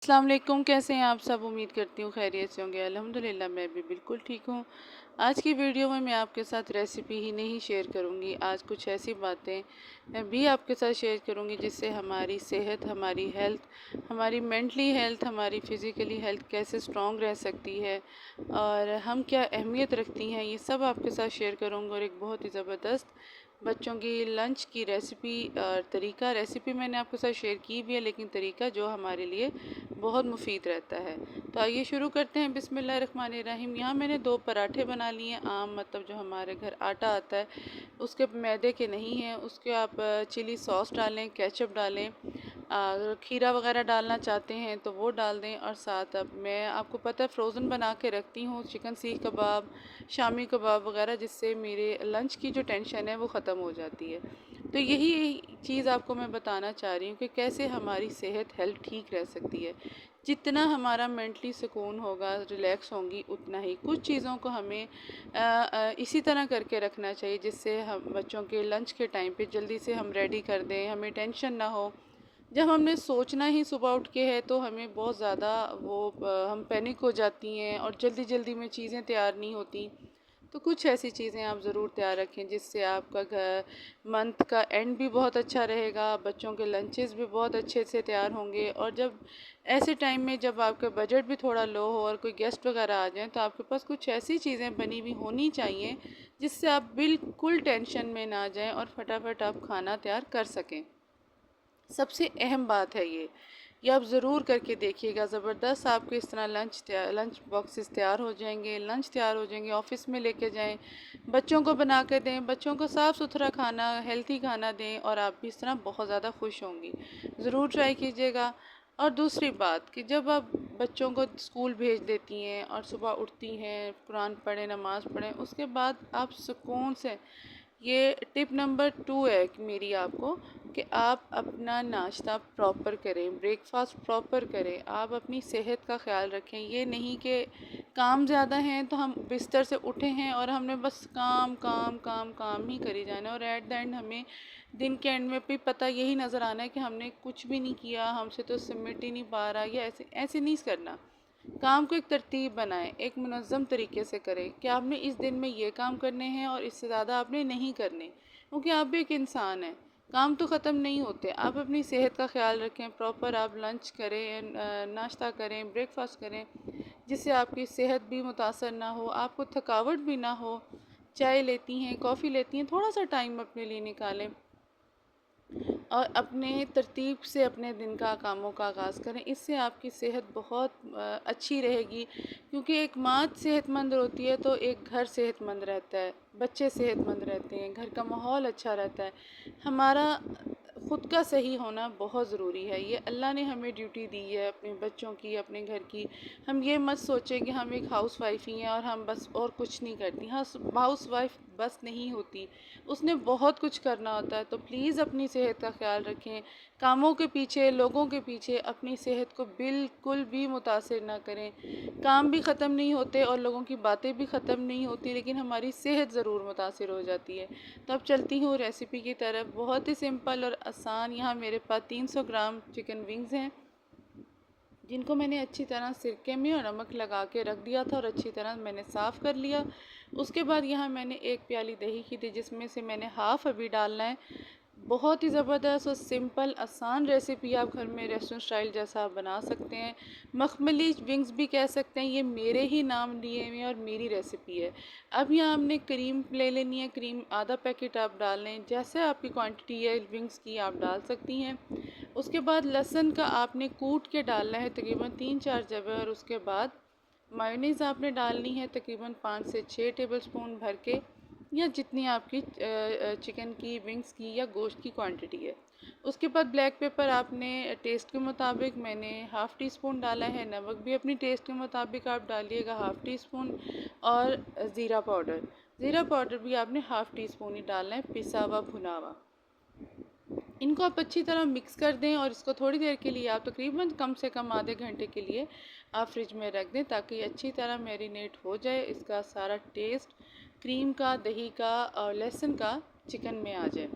अस्सलाम वालेकुम। कैसे हैं आप सब? उम्मीद करती हूँ खैरियत से होंगे। अल्हम्दुलिल्लाह मैं भी बिल्कुल ठीक हूँ। आज की वीडियो में मैं आपके साथ रेसिपी ही नहीं शेयर करूँगी, आज कुछ ऐसी बातें भी आपके साथ शेयर करूँगी जिससे हमारी सेहत, हमारी हेल्थ, हमारी मेंटली हेल्थ, हमारी फ़िज़िकली हेल्थ कैसे स्ट्रॉन्ग रह सकती है और हम क्या अहमियत रखती हैं, ये सब आपके साथ शेयर करूँगी। और एक बहुत ही ज़बरदस्त बच्चों की लंच की रेसिपी तरीका रेसिपी मैंने आपके साथ शेयर की भी है, लेकिन तरीका जो हमारे लिए बहुत मुफीद रहता है। तो आइए शुरू करते हैं। बिस्मिल्लाहिर्रहमानिर्रहीम। यहाँ मैंने 2 पराठे बना लिए हैं। आम मतलब जो हमारे घर आटा आता है उसके, मैदे के नहीं हैं। उसके आप चिली सॉस डालें, केचप डालें, अगर खीरा वगैरह डालना चाहते हैं तो वो डाल दें। और साथ अब मैं आपको पता है फ़्रोज़न बना के रखती हूँ चिकन सीख कबाब, शामी कबाब वगैरह, जिससे मेरे लंच की जो टेंशन है वो ख़त्म हो जाती है। तो यही चीज़ आपको मैं बताना चाह रही हूँ कि कैसे हमारी सेहत हेल्थ ठीक रह सकती है। जितना हमारा मेंटली सुकून होगा, रिलैक्स होंगी, उतना ही कुछ चीज़ों को हमें इसी तरह करके रखना चाहिए जिससे हम बच्चों के लंच के टाइम पे जल्दी से हम रेडी कर दें, हमें टेंशन ना हो। जब हमने सोचना ही सुबह उठ के है तो हमें बहुत ज़्यादा हम पैनिक हो जाती हैं और जल्दी जल्दी में चीज़ें तैयार नहीं होती। तो कुछ ऐसी चीज़ें आप ज़रूर तैयार रखें जिससे आपका घर मंथ का एंड भी बहुत अच्छा रहेगा, बच्चों के लंचेस भी बहुत अच्छे से तैयार होंगे। और जब ऐसे टाइम में जब आपका बजट भी थोड़ा लो हो और कोई गेस्ट वगैरह आ जाएं तो आपके पास कुछ ऐसी चीज़ें बनी हुई होनी चाहिए जिससे आप बिल्कुल टेंशन में ना जाएं और फटाफट आप खाना तैयार कर सकें। सबसे अहम बात है ये आप ज़रूर करके देखिएगा। ज़बरदस्त आपके इस तरह लंच बॉक्सेस तैयार हो जाएंगे, लंच तैयार हो जाएंगे। ऑफिस में लेके जाएं, बच्चों को बना के दें, बच्चों को साफ़ सुथरा खाना, हेल्थी खाना दें और आप भी इस तरह बहुत ज़्यादा खुश होंगी। ज़रूर ट्राई कीजिएगा। और दूसरी बात कि जब आप बच्चों को स्कूल भेज देती हैं और सुबह उठती हैं, कुरान पढ़ें, नमाज़ पढ़ें, उसके बाद आप सुकून से, ये टिप नंबर 2 है कि मेरी आपको, कि आप अपना नाश्ता प्रॉपर करें, ब्रेकफास्ट प्रॉपर करें, आप अपनी सेहत का ख्याल रखें। ये नहीं कि काम ज़्यादा हैं तो हम बिस्तर से उठे हैं और हमने बस काम काम काम काम ही करी जाना है और एट द एंड हमें दिन के एंड में भी पता यही नज़र आना है कि हमने कुछ भी नहीं किया, हमसे तो सिमट ही नहीं पा रहा। या ऐसे ऐसे नहीं करना। काम को एक तरतीब बनाएं, एक मुनज़्ज़म तरीके से करें कि आपने इस दिन में ये काम करने हैं और इससे ज़्यादा आपने नहीं करने, क्योंकि आप भी एक इंसान हैं। काम तो ख़त्म नहीं होते। आप अपनी सेहत का ख्याल रखें, प्रॉपर आप लंच करें, नाश्ता करें, ब्रेकफास्ट करें, जिससे आपकी सेहत भी मुतासर ना हो, आपको थकावट भी ना हो। चाय लेती हैं, कॉफ़ी लेती हैं, थोड़ा सा टाइम अपने लिए निकालें और अपने तरतीब से अपने दिन का कामों का आगाज़ करें। इससे आपकी सेहत बहुत अच्छी रहेगी, क्योंकि एक माँ सेहतमंद होती है तो एक घर सेहतमंद रहता है, बच्चे सेहतमंद रहते हैं, घर का माहौल अच्छा रहता है। हमारा ख़ुद का सही होना बहुत ज़रूरी है। ये अल्लाह ने हमें ड्यूटी दी है अपने बच्चों की, अपने घर की। हम ये मत सोचें कि हम एक हाउस वाइफ ही हैं और हम बस और कुछ नहीं करती। हाँ, हाउस वाइफ बस नहीं होती, उसने बहुत कुछ करना होता है। तो प्लीज़ अपनी सेहत का ख्याल रखें। कामों के पीछे, लोगों के पीछे अपनी सेहत को बिल्कुल भी मुतासिर ना करें। काम भी ख़त्म नहीं होते और लोगों की बातें भी ख़त्म नहीं होती, लेकिन हमारी सेहत ज़रूर मुतासिर हो जाती है। तो अब चलती हूँ रेसिपी की तरफ। बहुत ही सिंपल और आसान। यहाँ मेरे पास 300 ग्राम चिकन विंग्स हैं, जिनको मैंने अच्छी तरह सिरके में और नमक लगा के रख दिया था और अच्छी तरह मैंने साफ़ कर लिया। उसके बाद यहाँ मैंने 1 प्याली दही की थी, जिसमें से मैंने हाफ़ अभी डालना है। बहुत ही ज़बरदस्त और सिंपल आसान रेसिपी, आप घर में रेस्टोरेंट स्टाइल जैसा आप बना सकते हैं। मखमली विंग्स भी कह सकते हैं, ये मेरे ही नाम लिए हुए और मेरी रेसिपी है। अब यहाँ हमने क्रीम ले लेनी है। क्रीम आधा पैकेट आप डाल लें, जैसे आपकी क्वांटिटी है विंग्स की आप डाल सकती हैं। उसके बाद लहसुन का आपने कूट के डालना है तकरीबन 3-4 जगह। और उसके बाद मायोनीज़ आपने डालनी है तकरीबन 5 से 6 टेबलस्पून भर के, या जितनी आपकी चिकन की, विंग्स की या गोश्त की क्वांटिटी है। उसके बाद ब्लैक पेपर आपने टेस्ट के मुताबिक, मैंने हाफ़ टी स्पून डाला है। नमक भी अपनी टेस्ट के मुताबिक आप डालिएगा, हाफ़ टी स्पून। और ज़ीरा पाउडर भी आपने हाफ़ टी स्पून ही डालना है, पिसा हुआ भुना हुआ। इनको आप अच्छी तरह मिक्स कर दें और इसको थोड़ी देर के लिए, आप तकरीबन कम से कम आधे घंटे के लिए आप फ्रिज में रख दें, ताकि अच्छी तरह मैरिनेट हो जाए। इसका सारा टेस्ट क्रीम का, दही का और लहसुन का चिकन में आ जाए।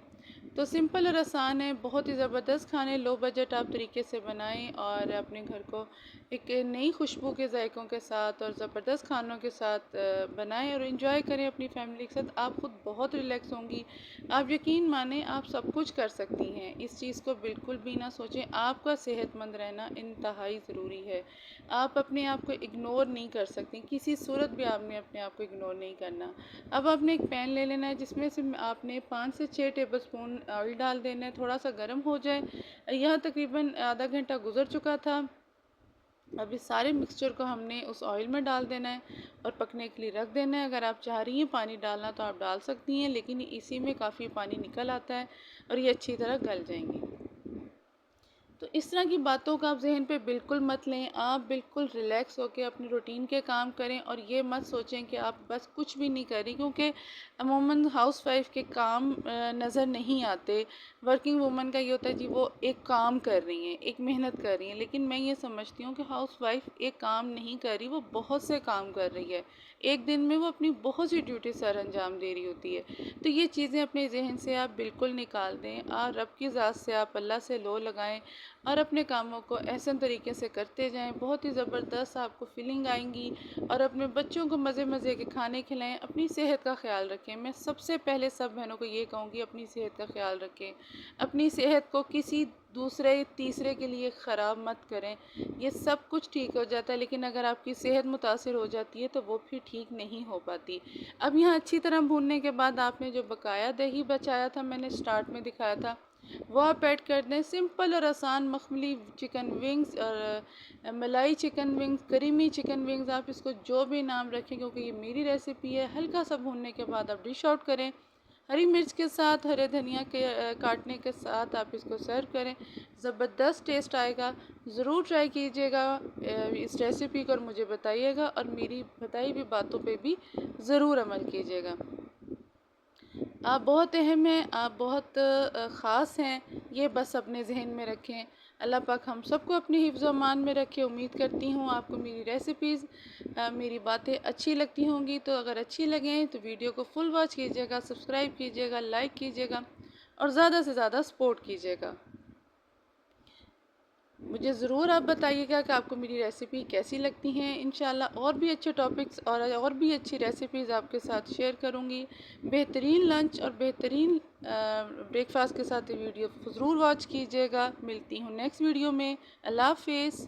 तो सिंपल और आसान है, बहुत ही ज़बरदस्त खाने, लो बजट आप तरीके से बनाएं और अपने घर को एक नई खुशबू के जायकों के साथ और ज़बरदस्त खानों के साथ बनाएं और इन्जॉय करें अपनी फैमिली के साथ। आप खुद बहुत रिलैक्स होंगी। आप यकीन माने आप सब कुछ कर सकती हैं। इस चीज़ को बिल्कुल भी ना सोचें। आपका सेहतमंद रहना इंतहाई ज़रूरी है। आप अपने आप को इग्नोर नहीं कर सकती, किसी सूरत भी आपने अपने आप को इग्नोर नहीं करना। अब आपने एक पैन ले लेना है जिसमें से आपने 5 से 6 टेबल स्पून ऑयल डाल देना है। थोड़ा सा गर्म हो जाए, यह तकरीबन आधा घंटा गुजर चुका था। अब इस सारे मिक्सचर को हमने उस ऑयल में डाल देना है और पकने के लिए रख देना है। अगर आप चाह रही हैं पानी डालना तो आप डाल सकती हैं, लेकिन इसी में काफ़ी पानी निकल आता है और ये अच्छी तरह गल जाएंगी। तो इस तरह की बातों का आप ज़हन पे बिल्कुल मत लें। आप बिल्कुल रिलैक्स होकर अपनी रूटीन के काम करें और ये मत सोचें कि आप बस कुछ भी नहीं कर रही, क्योंकि अमूमन हाउसवाइफ के काम नज़र नहीं आते। वर्किंग वूमन का ये होता है जी वो एक काम कर रही हैं, एक मेहनत कर रही हैं, लेकिन मैं ये समझती हूँ कि हाउसवाइफ एक काम नहीं कर रही, वो बहुत से काम कर रही है। एक दिन में वो अपनी बहुत सी ड्यूटी सर अंजाम दे रही होती है। तो ये चीज़ें अपने जहन से आप बिल्कुल निकाल दें और रब की ज़ात से आप अल्लाह से लो लगाएं और अपने कामों को ऐसे तरीके से करते जाएं। बहुत ही ज़बरदस्त आपको फीलिंग आएंगी और अपने बच्चों को मज़े मज़े के खाने खिलाएं। अपनी सेहत का ख्याल रखें। मैं सबसे पहले सब बहनों को ये कहूँगी, अपनी सेहत का ख्याल रखें। अपनी सेहत को किसी दूसरे तीसरे के लिए ख़राब मत करें। ये सब कुछ ठीक हो जाता है, लेकिन अगर आपकी सेहत मुतासिर हो जाती है तो वो फिर ठीक नहीं हो पाती। अब यहाँ अच्छी तरह भूनने के बाद आपने जो बकाया दही बचाया था, मैंने स्टार्ट में दिखाया था, वो आप ऐड कर दें। सिंपल और आसान मखमली चिकन विंग्स और मलाई chicken wings, creamy chicken wings, आप इसको जो भी नाम रखें, क्योंकि ये मेरी रेसिपी है। हल्का सा भूनने के बाद आप डिश आउट करें। हरी मिर्च के साथ, हरे धनिया के काटने के साथ आप इसको सर्व करें। ज़बरदस्त टेस्ट आएगा। ज़रूर ट्राई कीजिएगा इस रेसिपी को और मुझे बताइएगा, और मेरी बताई हुई बातों पे भी ज़रूर अमल कीजिएगा। आप बहुत अहम हैं, आप बहुत ख़ास हैं, ये बस अपने ज़हन में रखें। अल्लाह पाक हम सबको अपनी हिफ्ज़ अमान में रखे। उम्मीद करती हूँ आपको मेरी रेसिपीज़, मेरी बातें अच्छी लगती होंगी। तो अगर अच्छी लगें तो वीडियो को फुल वॉच कीजिएगा, सब्सक्राइब कीजिएगा, लाइक कीजिएगा और ज़्यादा से ज़्यादा सपोर्ट कीजिएगा। मुझे ज़रूर आप बताइएगा कि आपको मेरी रेसिपी कैसी लगती हैं। इंशाल्लाह और भी अच्छे टॉपिक्स और भी अच्छी रेसिपीज़ आपके साथ शेयर करूँगी। बेहतरीन लंच और बेहतरीन ब्रेकफास्ट के साथ ये वीडियो ज़रूर वॉच कीजिएगा। मिलती हूँ नेक्स्ट वीडियो में। अल्लाह हाफ़िज़।